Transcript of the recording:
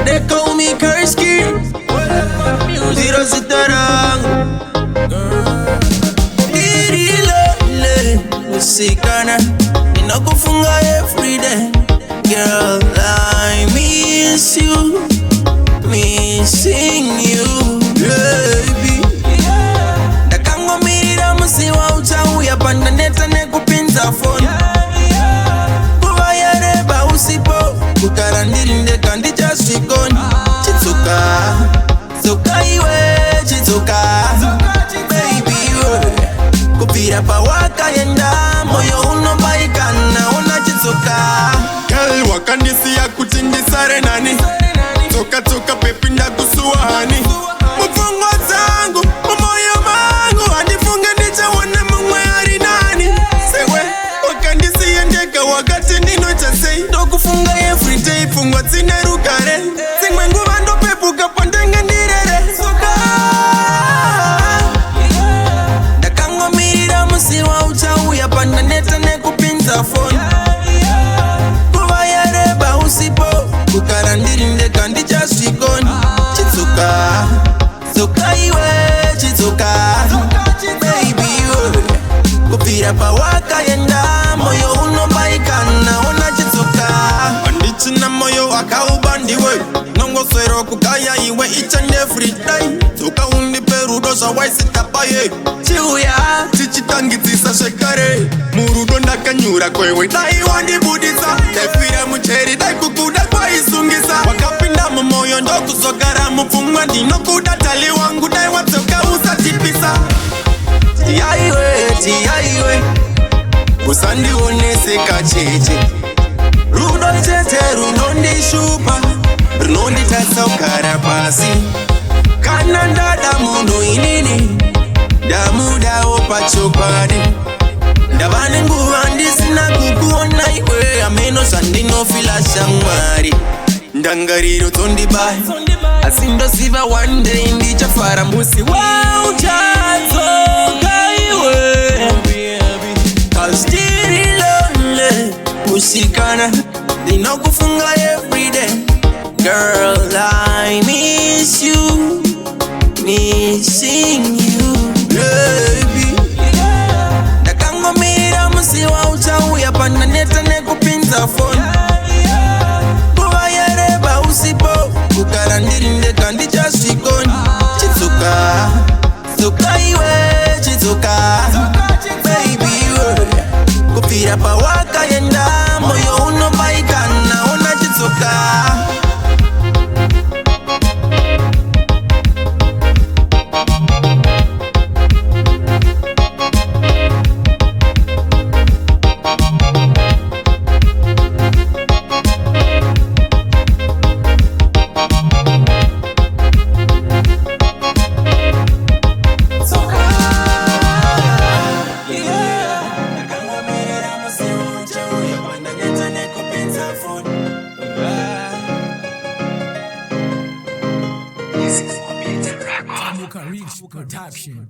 They call me Kursky. Zero sitarang. Irilole usikana inakufunga everyday. Girl, I miss you, missing you, baby. Dakango mirira musiwa uchawu ya panda neta nekupinza phone. Kubayareba usipo kukarandilinde kandi jasikoni. Chitsuka, tsuka iwe, chitsuka, baby we. Kupira pa waka yenda, moyo unobaikana ona chitsuka. Girl, wakandisi ya kutingisare nani. Toka pepinda kusuhani. Mufungo zangu, moyo mangu hanifunga nicha wana mungwe hari nani. Sewe, wakandisi yendeka wakati nino chasei. Dokufunga everyday, Fungwa zine rukare. singwe nguva ndopepuka pandenge ndirere. Suka Dakango mirira musiwa uchawu ya panda neta nekupinza phone. Kubayareba usipo kukarandilinde kandi jasikoni. Chitsuka, tsuka iwe, chitsuka, baby we. Kupira pa waka yenda, moyo unobaikana ona chitsuka. Andichina moyo akaubandiwe. Nongo swero kukaya iwe each and every day. Toka uniperudosa waisitapaye. Chiuya, Chichitangitisa shekare. Murudo ndakanyura kwewe dai wandibudisa. Tefira mucheri dai kukuda kwa isungisa. Wakapinda moyo ndo kusokara mufungwa ndino kuda tali wangu dai watoka usatipisa. Tiaiwe Usandi onese kacheche. Rudo tete, rudo ndishupa, rudo nditasa ukarapasi. Kananda damu inini, damu dao pachopadi. Ndabane nguva ndisina kukuona iwe. Ameno sandino fila shangwari. Ndangariro tondi bai, asindo siva one day ndicha farambusi. Wow, chato kaiwe Kastiri lonely usikana ninakufunga everyday. Girl, I miss you, missing you, baby. Dakango mirira musiwa uchawu ya panda neta nekupinza phone. Kubayareba usipo kukarandilinde kandi jasikoni. Chitsuka, tsuka iwe, chitsuka, baby we. Kupira pa waka yenda, moyo unobaikana ona chitsuka. Tamuka reach production.